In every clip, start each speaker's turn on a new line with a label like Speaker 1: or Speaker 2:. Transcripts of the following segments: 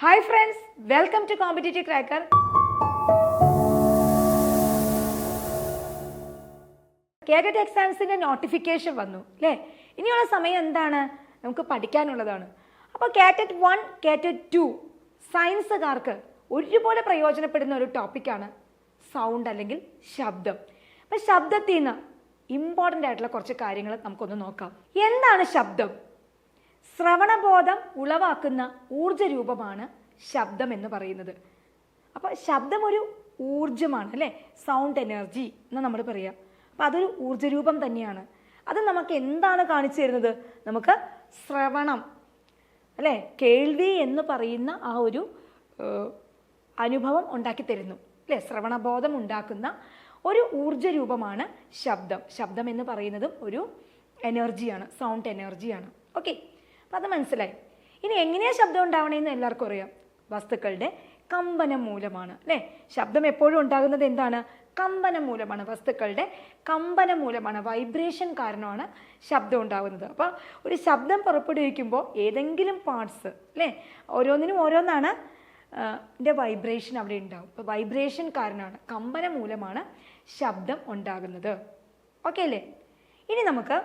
Speaker 1: Hi friends, welcome to competitive cracker. Cadet എക്സാംസിൻ്റെ notification വന്നു അല്ലേ? ഇനിയുള്ള സമയം എന്താണ്? നമുക്ക് പഠിക്കാനുള്ളതാണ്. അപ്പോൾ കേറ്ററ്റ് 1, കേറ്ററ്റ് 2 സയൻസുകാർക്ക് ഒരുപോലെ പ്രയോജനപ്പെടുന്ന ഒരു ടോപ്പിക്കാണ് സൗണ്ട് അല്ലെങ്കിൽ ശബ്ദം. അപ്പം ശബ്ദത്തിൽ നിന്ന് ഇമ്പോർട്ടൻ്റ് ആയിട്ടുള്ള കുറച്ച് കാര്യങ്ങൾ നമുക്കൊന്ന് നോക്കാം. എന്താണ് ശബ്ദം? ശ്രവണബോധം ഉളവാക്കുന്ന ഊർജ രൂപമാണ് ശബ്ദം എന്ന് പറയുന്നത്. അപ്പോൾ ശബ്ദം ഒരു ഊർജമാണ് അല്ലേ? സൗണ്ട് എനർജി എന്ന് നമ്മൾ പറയാം. അപ്പം അതൊരു ഊർജരൂപം തന്നെയാണ്. അത് നമുക്ക് എന്താണ് കാണിച്ചു തരുന്നത്? നമുക്ക് ശ്രവണം അല്ലേ, കേൾവി എന്ന് പറയുന്ന ആ ഒരു അനുഭവം ഉണ്ടാക്കി തരുന്നു അല്ലേ? ശ്രവണബോധം ഉണ്ടാക്കുന്ന ഒരു ഊർജ രൂപമാണ് ശബ്ദം. ശബ്ദം എന്ന് പറയുന്നതും ഒരു എനർജിയാണ്, സൗണ്ട് എനർജിയാണ്. ഓക്കെ, അപ്പം അത് മനസ്സിലായി. ഇനി എങ്ങനെയാണ് ശബ്ദം ഉണ്ടാവണമെന്ന് എല്ലാവർക്കും അറിയാം. വസ്തുക്കളുടെ കമ്പനം മൂലമാണ് അല്ലേ? ശബ്ദം എപ്പോഴും ഉണ്ടാകുന്നത് എന്താണ്? കമ്പനം മൂലമാണ്. വസ്തുക്കളുടെ കമ്പനം മൂലമാണ്, വൈബ്രേഷൻ കാരണമാണ് ശബ്ദം ഉണ്ടാകുന്നത്. അപ്പോൾ ഒരു ശബ്ദം പുറപ്പെടുവിക്കുമ്പോൾ ഏതെങ്കിലും പാർട്സ് അല്ലേ, ഓരോന്നിനും ഓരോന്നാണ് ഇതിൻ്റെ വൈബ്രേഷൻ അവിടെ ഉണ്ടാകും. അപ്പോൾ വൈബ്രേഷൻ കാരണമാണ്, കമ്പനം മൂലമാണ് ശബ്ദം ഉണ്ടാകുന്നത്. ഓക്കെ അല്ലേ? ഇനി നമുക്ക്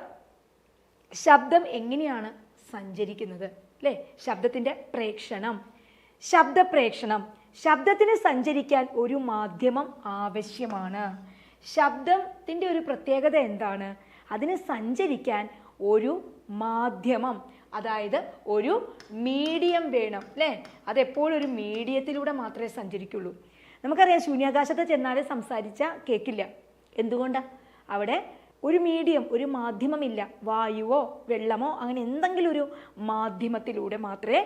Speaker 1: ശബ്ദം എങ്ങനെയാണ് സഞ്ചരിക്കുന്നത് അല്ലേ? ശബ്ദത്തിൻ്റെ പ്രേക്ഷണം, ശബ്ദപ്രേക്ഷണം. ശബ്ദത്തിന് സഞ്ചരിക്കാൻ ഒരു മാധ്യമം ആവശ്യമാണ്. ശബ്ദത്തിൻ്റെ ഒരു പ്രത്യേകത എന്താണ്? അതിന് സഞ്ചരിക്കാൻ ഒരു മാധ്യമം, അതായത് ഒരു മീഡിയം വേണം അല്ലേ? അതെപ്പോഴും ഒരു മീഡിയത്തിലൂടെ മാത്രമേ സഞ്ചരിക്കുള്ളൂ. നമുക്കറിയാം, ശൂന്യാകാശത്ത് ചെന്നാൽ സംസാരിച്ചാൽ കേൾക്കില്ല. എന്തുകൊണ്ടാണ്? അവിടെ ഒരു മീഡിയം, ഒരു മാധ്യമമില്ല. വായുവോ വെള്ളമോ അങ്ങനെ എന്തെങ്കിലും ഒരു മാധ്യമത്തിലൂടെ മാത്രമേ,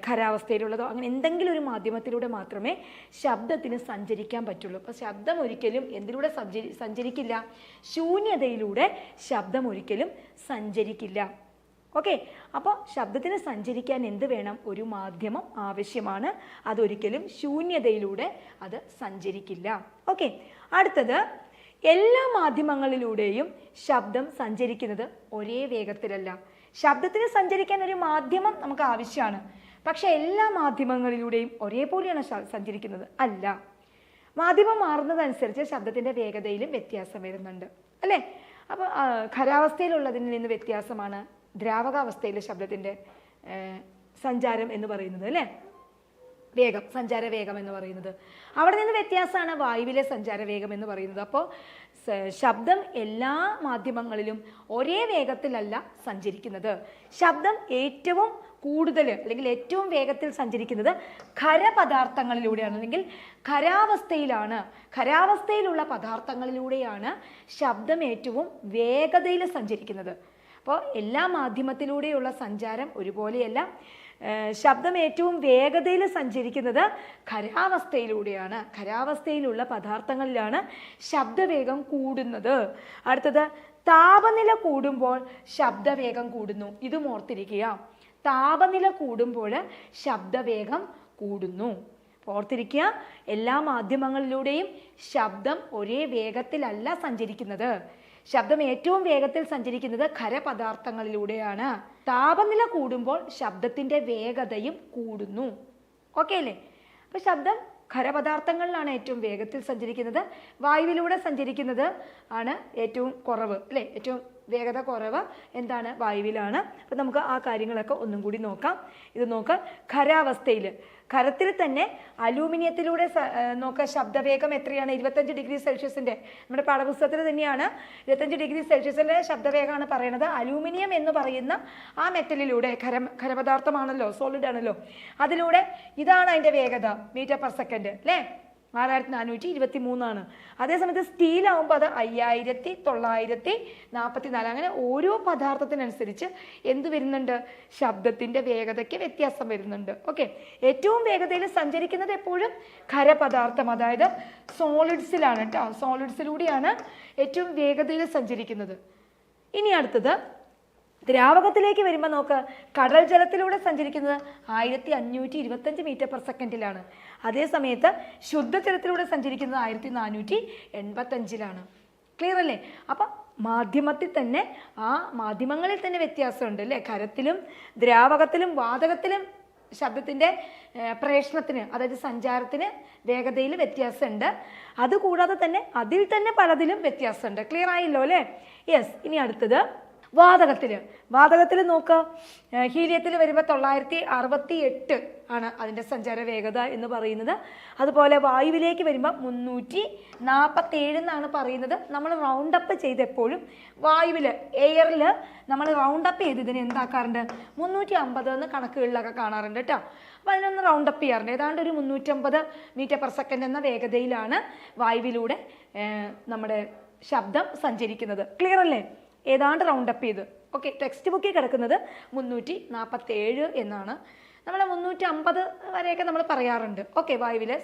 Speaker 1: ഖരാവസ്ഥയിലുള്ളതോ അങ്ങനെ എന്തെങ്കിലും ഒരു മാധ്യമത്തിലൂടെ മാത്രമേ ശബ്ദത്തിന് സഞ്ചരിക്കാൻ പറ്റുള്ളൂ. അപ്പോൾ ശബ്ദം ഒരിക്കലും എന്തിലൂടെ സഞ്ചരിക്കില്ല? ശൂന്യതയിലൂടെ ശബ്ദം ഒരിക്കലും സഞ്ചരിക്കില്ല. ഓക്കെ, അപ്പോൾ ശബ്ദത്തിന് സഞ്ചരിക്കാൻ എന്ത് വേണം? ഒരു മാധ്യമം ആവശ്യമാണ്. അതൊരിക്കലും ശൂന്യതയിലൂടെ അത് സഞ്ചരിക്കില്ല. ഓക്കെ, അടുത്തത്, എല്ലാ മാധ്യമങ്ങളിലൂടെയും ശബ്ദം സഞ്ചരിക്കുന്നത് ഒരേ വേഗത്തിലല്ല. ശബ്ദത്തിന് സഞ്ചരിക്കാൻ ഒരു മാധ്യമം നമുക്ക് ആവശ്യമാണ്. പക്ഷെ എല്ലാ മാധ്യമങ്ങളിലൂടെയും ഒരേപോലെയാണ് സഞ്ചരിക്കുന്നത്? അല്ല. മാധ്യമം മാറുന്നതനുസരിച്ച് ശബ്ദത്തിൻ്റെ വേഗതയിലും വ്യത്യാസം വരുന്നുണ്ട് അല്ലേ? അപ്പോൾ ഖരാവസ്ഥയിലുള്ളതിൽ നിന്ന് വ്യത്യാസമാണ് ദ്രാവകാവസ്ഥയിലെ ശബ്ദത്തിൻ്റെ സഞ്ചാരം എന്ന് പറയുന്നത് അല്ലേ? വേഗം, സഞ്ചാരവേഗം എന്ന് പറയുന്നത്. അവിടെ നിന്ന് വ്യത്യാസമാണ് വായുവിലെ സഞ്ചാരവേഗം എന്ന് പറയുന്നത്. അപ്പോൾ ശബ്ദം എല്ലാ മാധ്യമങ്ങളിലും ഒരേ വേഗത്തിലല്ല സഞ്ചരിക്കുന്നത്. ശബ്ദം ഏറ്റവും കൂടുതൽ അല്ലെങ്കിൽ ഏറ്റവും വേഗത്തിൽ സഞ്ചരിക്കുന്നത് ഖരപദാർത്ഥങ്ങളിലൂടെയാണ്, അല്ലെങ്കിൽ ഖരാവസ്ഥയിലാണ്. ഖരാവസ്ഥയിലുള്ള പദാർത്ഥങ്ങളിലൂടെയാണ് ശബ്ദം ഏറ്റവും വേഗതയിൽ സഞ്ചരിക്കുന്നത്. അപ്പോൾ എല്ലാ മാധ്യമത്തിലൂടെയുള്ള സഞ്ചാരം ഒരുപോലെയല്ല. ശബ്ദം ഏറ്റവും വേഗതയിൽ സഞ്ചരിക്കുന്നത് ഖരാവസ്ഥയിലൂടെയാണ്. ഖരാവസ്ഥയിലുള്ള പദാർത്ഥങ്ങളിലാണ് ശബ്ദവേഗം കൂടുന്നത്. അടുത്തത്, താപനില കൂടുമ്പോൾ ശബ്ദവേഗം കൂടുന്നു. ഇതും ഓർത്തിരിക്കുക. താപനില കൂടുമ്പോൾ ശബ്ദവേഗം കൂടുന്നു. ഓർത്തിരിക്കുക, എല്ലാ മാധ്യമങ്ങളിലൂടെയും ശബ്ദം ഒരേ വേഗത്തിലല്ല സഞ്ചരിക്കുന്നത്. ശബ്ദം ഏറ്റവും വേഗത്തിൽ സഞ്ചരിക്കുന്നത് ഖരപദാർത്ഥങ്ങളിലൂടെയാണ്. താപനില കൂടുമ്പോൾ ശബ്ദത്തിൻ്റെ വേഗതയും കൂടുന്നു. ഓക്കെ അല്ലേ? അപ്പോൾ ശബ്ദം ഖരപദാർത്ഥങ്ങളിലാണ് ഏറ്റവും വേഗത്തിൽ സഞ്ചരിക്കുന്നത്. വായുവിലൂടെ സഞ്ചരിക്കുന്നത് ആണ് ഏറ്റവും കുറവ് അല്ലേ? ഏറ്റവും വേഗത കുറവ് എന്താണ്? വായുവിലാണ്. അപ്പം നമുക്ക് ആ കാര്യങ്ങളൊക്കെ ഒന്നും കൂടി നോക്കാം. ഇത് നോക്കാം. ഖരാവസ്ഥയിൽ, ഖരത്തിൽ തന്നെ അലൂമിനിയത്തിലൂടെ നോക്കാം ശബ്ദവേഗം എത്രയാണ്? 25 ഡിഗ്രി സെൽഷ്യസിൻ്റെ, നമ്മുടെ പാഠപുസ്തകത്തിൽ തന്നെയാണ് 25 ഡിഗ്രി സെൽഷ്യസിൻ്റെ ശബ്ദവേഗമാണ് പറയുന്നത്. അലൂമിനിയം എന്ന് പറയുന്ന ആ മെറ്റലിലൂടെ, ഖരപദാർത്ഥമാണല്ലോ, സോളിഡ് ആണല്ലോ, അതിലൂടെ ഇതാണ് അതിൻ്റെ വേഗത, മീറ്റർ പെർ സെക്കൻഡ് അല്ലേ? 6423 അതേസമയത്ത് സ്റ്റീലാവുമ്പോൾ അത് 5944. അങ്ങനെ ഓരോ പദാർത്ഥത്തിനനുസരിച്ച് എന്ത് വരുന്നുണ്ട്? ശബ്ദത്തിൻ്റെ വേഗതയ്ക്ക് വ്യത്യാസം വരുന്നുണ്ട്. ഓക്കെ, ഏറ്റവും വേഗതയിൽ സഞ്ചരിക്കുന്നത് എപ്പോഴും ഖരപദാർത്ഥം, അതായത് സോളിഡ്സിലാണ് കേട്ടോ. സോളിഡ്സിലൂടെയാണ് ഏറ്റവും വേഗതയിൽ സഞ്ചരിക്കുന്നത്. ഇനി അടുത്തത്, ദ്രാവകത്തിലേക്ക് വരുമ്പോൾ നോക്ക്, കടൽ ജലത്തിലൂടെ സഞ്ചരിക്കുന്നത് 1525 മീറ്റർ പെർ സെക്കൻഡിലാണ്. അതേസമയത്ത് ശുദ്ധജലത്തിലൂടെ സഞ്ചരിക്കുന്നത് 1485. ക്ലിയർ അല്ലേ? അപ്പം മാധ്യമത്തിൽ തന്നെ, ആ മാധ്യമങ്ങളിൽ തന്നെ വ്യത്യാസമുണ്ട് അല്ലേ? ഖരത്തിലും ദ്രാവകത്തിലും വാതകത്തിലും ശബ്ദത്തിൻ്റെ പ്രേഷണത്തിന്, അതായത് സഞ്ചാരത്തിന് വേഗതയിൽ വ്യത്യാസമുണ്ട്. അതുകൂടാതെ തന്നെ അതിൽ തന്നെ പലതിലും വ്യത്യാസമുണ്ട്. ക്ലിയർ ആയല്ലോ അല്ലേ? യെസ്. ഇനി അടുത്തത് വാതകത്തിൽ നോക്കുക. ഹീലിയത്തിൽ വരുമ്പോൾ 968 ആണ് അതിൻ്റെ സഞ്ചാര വേഗത എന്ന് പറയുന്നത്. അതുപോലെ വായുവിലേക്ക് വരുമ്പോൾ 347 എന്നാണ് പറയുന്നത്. നമ്മൾ റൗണ്ട് അപ്പ് ചെയ്തെപ്പോഴും വായുവിൽ, എയറിൽ നമ്മൾ റൗണ്ട് അപ്പ് ചെയ്ത് ഇതിനെ എന്താക്കാറുണ്ട്? 350 എന്ന് കണക്കുകളിലൊക്കെ കാണാറുണ്ട് കേട്ടോ. അപ്പോൾ അതിനൊന്ന് റൗണ്ട് അപ്പ് ചെയ്യാറുണ്ട്. ഏതാണ്ട് ഒരു 350 മീറ്റർ/സെക്കൻഡ് എന്ന വേഗതയിലാണ് വായുവിലൂടെ നമ്മുടെ ശബ്ദം സഞ്ചരിക്കുന്നത്. ക്ലിയർ അല്ലേ? ഏതാണ്ട് റൗണ്ട് അപ്പ് ചെയ്ത്. ഓക്കെ, ടെക്സ്റ്റ് ബുക്കിൽ കിടക്കുന്നത് 347 എന്നാണ്. നമ്മൾ 350 വരെയൊക്കെ നമ്മൾ പറയാറുണ്ട്. ഓക്കെ, വായുവിലെ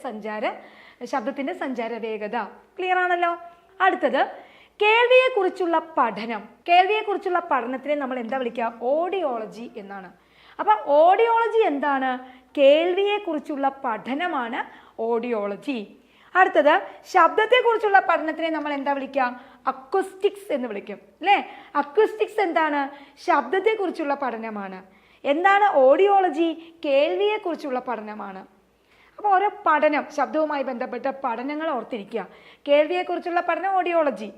Speaker 1: ശബ്ദത്തിൻ്റെ സഞ്ചാര വേഗത. ക്ലിയർ ആണല്ലോ? അടുത്തത് കേൾവിയെക്കുറിച്ചുള്ള പഠനത്തിനെ നമ്മൾ എന്താ വിളിക്കുക? ഓഡിയോളജി എന്നാണ്. അപ്പം ഓഡിയോളജി എന്താണ്? കേൾവിയെക്കുറിച്ചുള്ള പഠനമാണ് ഓഡിയോളജി. അടുത്തത് ശബ്ദത്തെക്കുറിച്ചുള്ള പഠനത്തിനെ നമ്മൾ എന്താ വിളിക്കുക? അക്വസ്റ്റിക്സ് എന്ന് വിളിക്കും അല്ലേ? അക്വസ്റ്റിക്സ് എന്താണ്? ശബ്ദത്തെക്കുറിച്ചുള്ള പഠനമാണ്. എന്താണ് ഓഡിയോളജി? കേൾവിയെക്കുറിച്ചുള്ള പഠനമാണ്. അപ്പോൾ ഓരോ പഠനം, ശബ്ദവുമായി ബന്ധപ്പെട്ട പഠനങ്ങൾ ഓർത്തിരിക്കുക. കേൾവിയെക്കുറിച്ചുള്ള പഠനം ഓഡിയോളജി,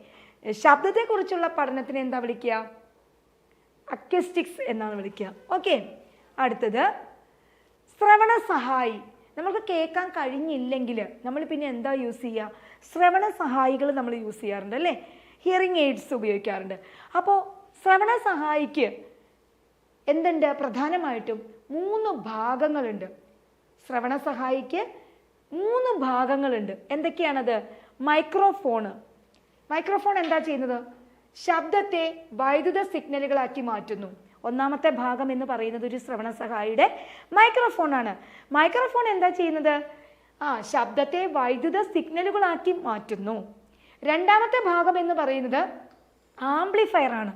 Speaker 1: ശബ്ദത്തെക്കുറിച്ചുള്ള പഠനത്തിനെ എന്താ വിളിക്കുക? അക്വസ്റ്റിക്സ് എന്നാണ് വിളിക്കുക. ഓക്കെ. അടുത്തത് ശ്രവണ സഹായി. നമുക്ക് കേൾക്കാൻ കഴിഞ്ഞില്ലെങ്കിൽ നമ്മൾ പിന്നെ എന്താ യൂസ് ചെയ്യുക? ശ്രവണ സഹായികൾ നമ്മൾ യൂസ് ചെയ്യാറുണ്ട് അല്ലേ? ഹിയറിംഗ് എയ്ഡ്സ് ഉപയോഗിക്കാറുണ്ട്. അപ്പോൾ ശ്രവണ സഹായിക്ക് എന്തുണ്ട്? പ്രധാനമായിട്ടും 3 ഭാഗങ്ങളുണ്ട്. ശ്രവണ സഹായിക്ക് 3 ഭാഗങ്ങളുണ്ട്. എന്തൊക്കെയാണത്? മൈക്രോഫോൺ എന്താ ചെയ്യുന്നത്? ശബ്ദത്തെ വൈദ്യുത സിഗ്നലുകളാക്കി മാറ്റുന്നു. ഒന്നാമത്തെ ഭാഗം എന്ന് പറയുന്നത് ഒരു ശ്രവണ സഹായിയുടെ മൈക്രോഫോൺ ആണ്. മൈക്രോഫോൺ എന്താ ചെയ്യുന്നത്? ശബ്ദത്തെ വൈദ്യുത സിഗ്നലുകളാക്കി മാറ്റുന്നു. രണ്ടാമത്തെ ഭാഗം എന്ന് പറയുന്നത് ആംപ്ലിഫയർ ആണ്.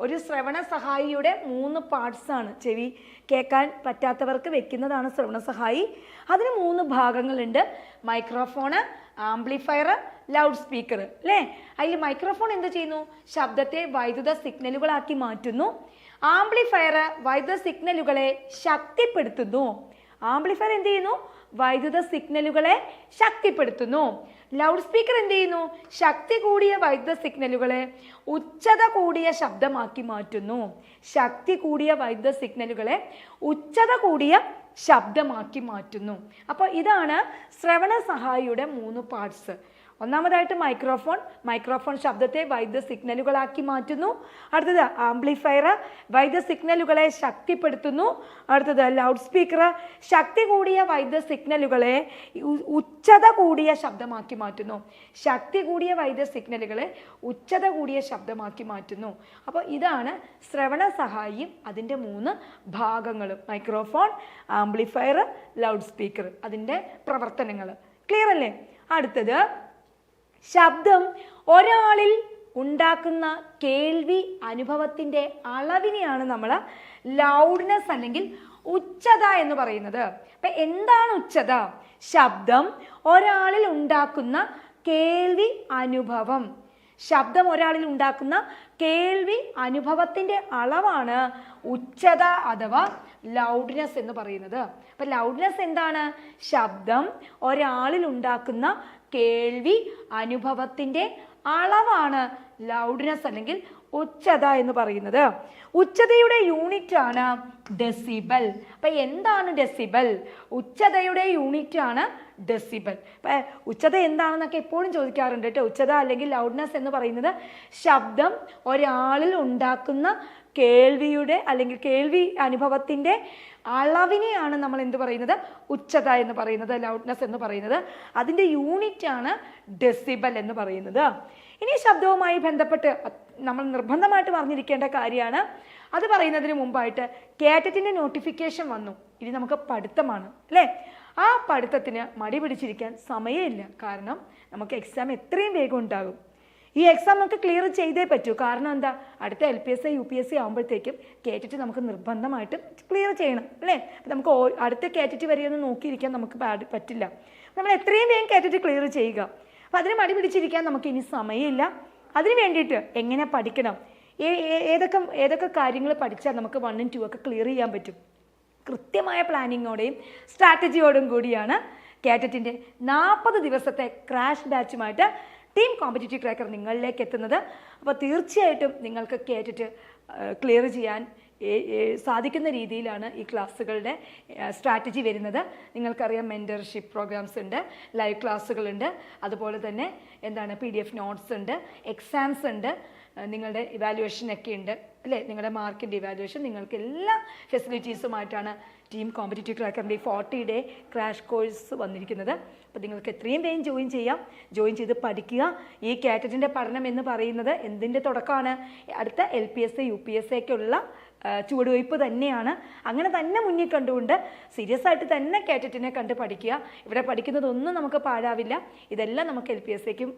Speaker 1: ഒരു ശ്രവണ സഹായിയുടെ 3 പാർട്സ് ആണ്. ചെവി കേൾക്കാൻ പറ്റാത്തവർക്ക് വെക്കുന്നതാണ് ശ്രവണ സഹായി. അതിന് 3 ഭാഗങ്ങളുണ്ട്. മൈക്രോഫോണ്, ആംപ്ലിഫയർ, ലൗഡ് സ്പീക്കർ അല്ലേ? അതിൽ മൈക്രോഫോൺ എന്ത് ചെയ്യുന്നു? ശബ്ദത്തെ വൈദ്യുത സിഗ്നലുകളാക്കി മാറ്റുന്നു. ആംപ്ലിഫയർ വൈദ്യുത സിഗ്നലുകളെ ശക്തിപ്പെടുത്തുന്നു. ആംപ്ലിഫയർ എന്ത് ചെയ്യുന്നു? വൈദ്യുത സിഗ്നലുകളെ ശക്തിപ്പെടുത്തുന്നു. ലൗഡ് സ്പീക്കർ എന്ത് ചെയ്യുന്നു? ശക്തി കൂടിയ വൈദ്യുത സിഗ്നലുകളെ ഉച്ചത കൂടിയ ശബ്ദമാക്കി മാറ്റുന്നു. ശക്തി കൂടിയ വൈദ്യുത സിഗ്നലുകളെ ഉച്ചത കൂടിയ ശബ്ദമാക്കി മാറ്റുന്നു. അപ്പോൾ ഇതാണ് ശ്രവണ സഹായിയുടെ 3 പാർട്സ്. ഒന്നാമതായിട്ട് മൈക്രോഫോൺ ശബ്ദത്തെ വൈദ്യുത സിഗ്നലുകളാക്കി മാറ്റുന്നു. അടുത്തത് ആംപ്ലിഫയർ വൈദ്യുത സിഗ്നലുകളെ ശക്തിപ്പെടുത്തുന്നു. അടുത്തത് ലൗഡ് സ്പീക്കർ ശക്തി കൂടിയ വൈദ്യുത സിഗ്നലുകളെ ഉച്ചത കൂടിയ ശബ്ദമാക്കി മാറ്റുന്നു. ശക്തി കൂടിയ വൈദ്യുത സിഗ്നലുകളെ ഉച്ചത കൂടിയ ശബ്ദമാക്കി മാറ്റുന്നു. അപ്പോൾ ഇതാണ് ശ്രവണ സഹായിയും അതിൻ്റെ 3 ഭാഗങ്ങളും. മൈക്രോഫോൺ, ആംപ്ലിഫയർ, ലൗഡ് സ്പീക്കർ, അതിൻ്റെ പ്രവർത്തനങ്ങൾ. ക്ലിയർ അല്ലേ? അടുത്തത് ശബ്ദം ഒരാളിൽ ഉണ്ടാക്കുന്ന കേൾവി അനുഭവത്തിൻ്റെ അളവിനെയാണ് നമ്മൾ ലൗഡ്നെസ് അല്ലെങ്കിൽ ഉച്ചത എന്ന് പറയുന്നത്. അപ്പം എന്താണ് ഉച്ചത? ശബ്ദം ഒരാളിൽ ഉണ്ടാക്കുന്ന കേൾവി അനുഭവം. ശബ്ദം ഒരാളിൽ ഉണ്ടാക്കുന്ന കേൾവി അനുഭവത്തിൻ്റെ അളവാണ് ഉച്ചത അഥവാ ലൗഡ്നെസ് എന്ന് പറയുന്നത്. അപ്പം ലൗഡ്നെസ് എന്താണ്? ശബ്ദം ഒരാളിൽ ഉണ്ടാക്കുന്ന കേൾവി അനുഭവത്തിൻ്റെ അളവാണ് ലൗഡ്നെസ് അല്ലെങ്കിൽ ഉച്ചത എന്ന് പറയുന്നത്. ഉച്ചതയുടെ യൂണിറ്റ് ആണ് ഡെസിബൽ. അപ്പൊ എന്താണ് ഡെസിബൽ? ഉച്ചതയുടെ യൂണിറ്റ് ആണ് ഡെസിബൽ. അപ്പൊ ഉച്ചത എന്താണെന്നൊക്കെ എപ്പോഴും ചോദിക്കാറുണ്ട് കേട്ടോ. ഉച്ചത അല്ലെങ്കിൽ ലൗഡ്നെസ് എന്ന് പറയുന്നത് ശബ്ദം ഒരാളിൽ ഉണ്ടാക്കുന്ന കേൾവിയുടെ അല്ലെങ്കിൽ കേൾവി അനുഭവത്തിൻ്റെ അളവിനെയാണ് നമ്മൾ എന്ത് പറയുന്നത്? ഉച്ചത എന്ന് പറയുന്നത്, ലൗഡ്നെസ് എന്ന് പറയുന്നത്. അതിൻ്റെ യൂണിറ്റ് ആണ് ഡെസിബൽ എന്ന് പറയുന്നത്. ഇനി ശബ്ദവുമായി ബന്ധപ്പെട്ട് നമ്മൾ നിർബന്ധമായിട്ട് പറഞ്ഞിരിക്കേണ്ട കാര്യമാണ്. അത് പറയുന്നതിന് മുമ്പായിട്ട് കേറ്ററ്റിൻ്റെ നോട്ടിഫിക്കേഷൻ വന്നു. ഇനി നമുക്ക് പഠിത്തമാണ് അല്ലേ? ആ പഠിത്തത്തിന് മടി പിടിച്ചിരിക്കാൻ സമയമില്ല. കാരണം നമുക്ക് എക്സാം എത്രയും വേഗം ഉണ്ടാകും. ഈ എക്സാം നമുക്ക് ക്ലിയർ ചെയ്തേ പറ്റൂ. കാരണം എന്താ? അടുത്ത LPSC UPSC ആകുമ്പോഴത്തേക്കും കേറ്ററ്റ് നമുക്ക് നിർബന്ധമായിട്ടും ക്ലിയർ ചെയ്യണം അല്ലേ? നമുക്ക് അടുത്ത കേറ്ററ്റ് വരെയൊന്നും നോക്കിയിരിക്കാൻ നമുക്ക് പറ്റില്ല. നമ്മൾ എത്രയും വേഗം കേറ്ററ്റ് ക്ലിയർ ചെയ്യുക. അപ്പം അതിന് മടി പിടിച്ചിരിക്കാൻ നമുക്ക് ഇനി സമയമില്ല. അതിന് വേണ്ടിയിട്ട് എങ്ങനെ പഠിക്കണം, ഏതൊക്കെ കാര്യങ്ങൾ പഠിച്ചാൽ നമുക്ക് 1 ഉം 2 ഒക്കെ ക്ലിയർ ചെയ്യാൻ പറ്റും, കൃത്യമായ പ്ലാനിങ്ങോടെയും സ്ട്രാറ്റജിയോടും കൂടിയാണ് കാറ്ററ്റിൻ്റെ 40 ദിവസത്തെ ക്രാഷ് ബാച്ചുമായിട്ട് ടീം കോമ്പറ്റീറ്റീവ് ക്രാക്കർ നിങ്ങളിലേക്ക് എത്തുന്നത്. അപ്പോൾ തീർച്ചയായിട്ടും നിങ്ങൾക്ക് കാറ്ററ്റ് ക്ലിയർ ചെയ്യാൻ സാധിക്കുന്ന രീതിയിലാണ് ഈ ക്ലാസ്സുകളുടെ സ്ട്രാറ്റജി വരുന്നത്. നിങ്ങൾക്കറിയാം മെൻറ്റർഷിപ്പ് പ്രോഗ്രാംസ് ഉണ്ട്, ലൈവ് ക്ലാസ്സുകളുണ്ട്, അതുപോലെ തന്നെ എന്താണ് PDF നോട്ട്സ് ഉണ്ട്, എക്സാംസ് ഉണ്ട്, നിങ്ങളുടെ ഇവാലുവേഷനൊക്കെ ഉണ്ട് അല്ലേ, നിങ്ങളുടെ മാർക്കിൻ്റെ ഇവാലുവേഷൻ, നിങ്ങൾക്ക് എല്ലാ ഫെസിലിറ്റീസുമായിട്ടാണ് ടീം കോമ്പറ്റീറ്റീവ് ക്രാക്കറിൻ്റെ 40-day ക്രാഷ് കോഴ്സ് വന്നിരിക്കുന്നത്. അപ്പോൾ നിങ്ങൾക്ക് എത്രയും വേഗം ജോയിൻ ചെയ്ത് പഠിക്കുക. ഈ കാറ്ററ്റിൻ്റെ പഠനം എന്ന് പറയുന്നത് എന്തിൻ്റെ തുടക്കമാണ്? അടുത്ത LPSC UPSC ഒക്കെയുള്ള ചുവടുവയ്പ് തന്നെയാണ്. അങ്ങനെ തന്നെ മുന്നിൽ കണ്ടുകൊണ്ട് സീരിയസ് ആയിട്ട് തന്നെ കാറ്ററ്റിനെ കണ്ട് പഠിക്കുക. ഇവിടെ പഠിക്കുന്നതൊന്നും നമുക്ക് പാഴാവില്ല. ഇതെല്ലാം നമുക്ക് LPSCക്കും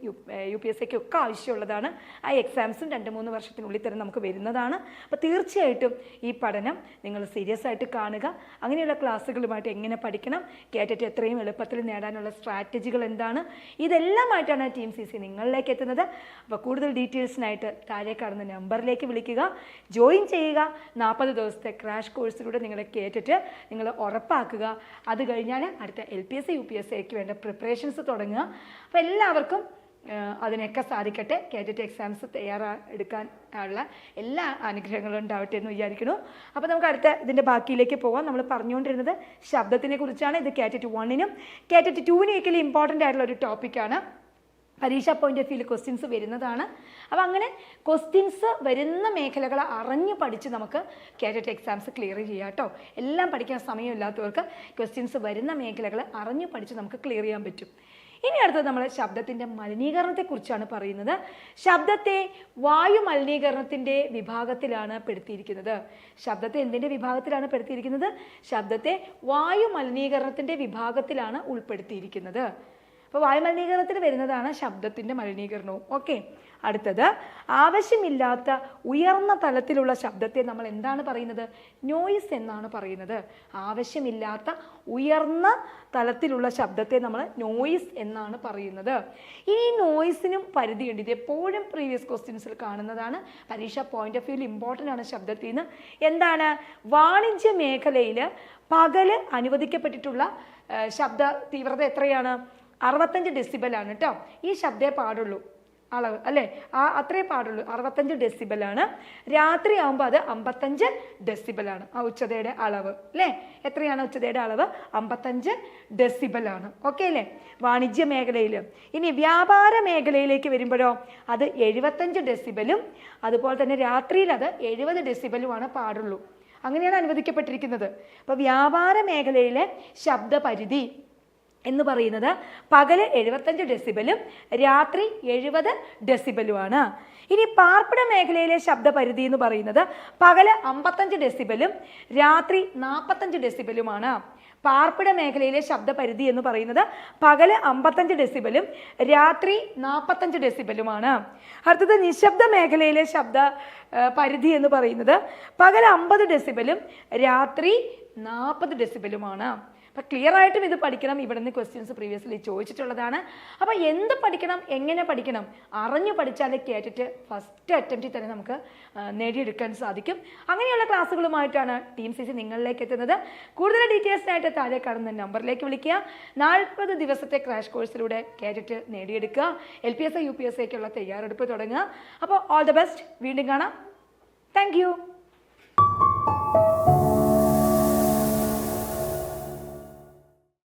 Speaker 1: UPSCക്കും ഒക്കെ ആവശ്യമുള്ളതാണ്. ആ എക്സാംസും 2-3 വർഷത്തിനുള്ളിൽ തന്നെ നമുക്ക് വരുന്നതാണ്. അപ്പോൾ തീർച്ചയായിട്ടും ഈ പഠനം നിങ്ങൾ സീരിയസ് ആയിട്ട് കാണുക. അങ്ങനെയുള്ള ക്ലാസ്സുകളുമായിട്ട് എങ്ങനെ പഠിക്കണം, കാറ്ററ്റ് എത്രയും എളുപ്പത്തിൽ നേടാനുള്ള സ്ട്രാറ്റജികൾ എന്താണ്, ഇതെല്ലാമായിട്ടാണ് ടീം CC നിങ്ങളിലേക്ക് എത്തുന്നത്. അപ്പോൾ കൂടുതൽ ഡീറ്റെയിൽസിനായിട്ട് താഴെ കാണുന്ന നമ്പറിലേക്ക് വിളിക്കുക, ജോയിൻ ചെയ്യുക. 40 ദിവസത്തെ ക്രാഷ് കോഴ്സിലൂടെ നിങ്ങളെ കേട്ടിട്ട് നിങ്ങൾ ഉറപ്പാക്കുക. അത് കഴിഞ്ഞാൽ അടുത്ത LPSC UPSCക്ക് വേണ്ട പ്രിപ്പറേഷൻസ് തുടങ്ങുക. അപ്പോൾ എല്ലാവർക്കും അതിനൊക്കെ സാധിക്കട്ടെ. കാറ്ററ്റ് എക്സാംസ് എടുക്കാൻ ഉള്ള എല്ലാ അനുഗ്രഹങ്ങളും ഉണ്ടാവട്ടെ എന്ന് വിചാരിക്കുന്നു. അപ്പോൾ നമുക്ക് അടുത്ത ഇതിൻ്റെ ബാക്കിയിലേക്ക് പോകാം. നമ്മൾ പറഞ്ഞുകൊണ്ടിരുന്നത് ശബ്ദത്തിനെ കുറിച്ചാണ്. ഇത് കാറ്ററ്റ് 1-നും കാറ്ററ്റ് 2-നും ഒരിക്കലും ഇമ്പോർട്ടൻ്റ് ആയിട്ടുള്ള ഒരു ടോപ്പിക്കാണ്. പരീക്ഷ പോയിന്റ് ഓഫ് വ്യൂവിൽ ക്വസ്റ്റ്യൻസ് വരുന്നതാണ്. അപ്പോൾ അങ്ങനെ ക്വസ്റ്റ്യൻസ് വരുന്ന മേഖലകൾ അറിഞ്ഞ് പഠിച്ച് നമുക്ക് കാറ്ററ്റ് എക്സാംസ് ക്ലിയർ ചെയ്യാം കേട്ടോ. എല്ലാം പഠിക്കാൻ സമയമില്ലാത്തവർക്ക് ക്വസ്റ്റ്യൻസ് വരുന്ന മേഖലകൾ അറിഞ്ഞ് പഠിച്ച് നമുക്ക് ക്ലിയർ ചെയ്യാൻ പറ്റും. ഇനി അടുത്തത് നമ്മൾ ശബ്ദത്തിൻ്റെ മലിനീകരണത്തെക്കുറിച്ചാണ് പറയുന്നത്. ശബ്ദത്തെ വായു മലിനീകരണത്തിൻ്റെ വിഭാഗത്തിലാണ് പെടുത്തിയിരിക്കുന്നത്. ശബ്ദത്തെ എന്തിൻ്റെ വിഭാഗത്തിലാണ് പെടുത്തിയിരിക്കുന്നത്? ശബ്ദത്തെ വായു മലിനീകരണത്തിൻ്റെ വിഭാഗത്തിലാണ് ഉൾപ്പെടുത്തിയിരിക്കുന്നത്. അപ്പോൾ വായുമലിനീകരണത്തിൽ വരുന്നതാണ് ശബ്ദത്തിൻ്റെ മലിനീകരണവും. ഓക്കെ, അടുത്തത് ആവശ്യമില്ലാത്ത ഉയർന്ന തലത്തിലുള്ള ശബ്ദത്തെ നമ്മൾ എന്താണ് പറയുന്നത്? നോയിസ് എന്നാണ് പറയുന്നത്. ആവശ്യമില്ലാത്ത ഉയർന്ന തലത്തിലുള്ള ശബ്ദത്തെ നമ്മൾ നോയിസ് എന്നാണ് പറയുന്നത്. ഈ നോയിസിനും പരിധിയുണ്ട്. ഇത് എപ്പോഴും പ്രീവിയസ് ക്വസ്റ്റ്യൻസിൽ കാണുന്നതാണ്. പരീക്ഷ പോയിന്റ് ഓഫ് വ്യൂവിൽ ഇമ്പോർട്ടൻ്റ് ആണ് ശബ്ദത്തിൽ നിന്ന്. എന്താണ്? വാണിജ്യ മേഖലയിൽ പകല് അനുവദിക്കപ്പെട്ടിട്ടുള്ള ശബ്ദ തീവ്രത എത്രയാണ്? 65 ഡെസിബലാണ് കേട്ടോ. ഈ ശബ്ദേ പാടുള്ളൂ അളവ് അല്ലേ, അത്രേ പാടുള്ളൂ. 65 ഡെസിബലാണ്. രാത്രി ആകുമ്പോൾ അത് 55 ഡെസിബലാണ് ആ ഉച്ചതയുടെ അളവ് അല്ലേ. എത്രയാണ് ഉച്ചതയുടെ അളവ്? 55 ഡെസിബലാണ്. ഓക്കെ അല്ലേ, വാണിജ്യ മേഖലയിൽ. ഇനി വ്യാപാര മേഖലയിലേക്ക് വരുമ്പോഴോ അത് 75 ഡെസിബലും അതുപോലെ തന്നെ രാത്രിയിൽ അത് 70 ഡെസിബലുമാണ് പാടുള്ളൂ. അങ്ങനെയാണ് അനുവദിക്കപ്പെട്ടിരിക്കുന്നത്. അപ്പോൾ വ്യാപാര മേഖലയിലെ ശബ്ദപരിധി എന്ന് പറയുന്നത് പകല് 75 ഡെസിബലും രാത്രി 70 ഡെസിബലുമാണ്. ഇനി പാർപ്പിട മേഖലയിലെ ശബ്ദപരിധി എന്ന് പറയുന്നത് പകല് 55 ഡെസിബലും രാത്രി 45 ഡെസിബലുമാണ്. പാർപ്പിട മേഖലയിലെ ശബ്ദപരിധി എന്ന് പറയുന്നത് പകല് 55 ഡെസിബലും രാത്രി 45 ഡെസിബലുമാണ്. അടുത്തത് നിശബ്ദ മേഖലയിലെ ശബ്ദ പരിധി എന്ന് പറയുന്നത് പകല് 50 ഡെസിബലും രാത്രി 40 ഡെസിബലുമാണ്. അപ്പം ക്ലിയർ ആയിട്ടും ഇത് പഠിക്കണം. ഇവിടെ നിന്ന് ക്വസ്റ്റ്യൻസ് പ്രീവിയസ്ലി ചോദിച്ചിട്ടുള്ളതാണ്. അപ്പോൾ എന്ത് പഠിക്കണം, എങ്ങനെ പഠിക്കണം, അറിഞ്ഞു പഠിച്ചാലേ കാറ്ററ്റ് ഫസ്റ്റ് അറ്റംപ്റ്റിൽ തന്നെ നമുക്ക് നേടിയെടുക്കാൻ സാധിക്കും. അങ്ങനെയുള്ള ക്ലാസ്സുകളുമായിട്ടാണ് ടീം CC നിങ്ങളിലേക്ക് എത്തുന്നത്. കൂടുതൽ ഡീറ്റെയിൽസിനായിട്ട് താഴെ കാണുന്ന നമ്പറിലേക്ക് വിളിക്കുക. 40 ദിവസത്തെ ക്രാഷ് കോഴ്സിലൂടെ കാറ്ററ്റ് നേടിയെടുക്കുക. LPSC UPSCക്കുള്ള തയ്യാറെടുപ്പ് തുടങ്ങുക. അപ്പോൾ ഓൾ ദ ബെസ്റ്റ്. വീണ്ടും കാണാം. Thank you.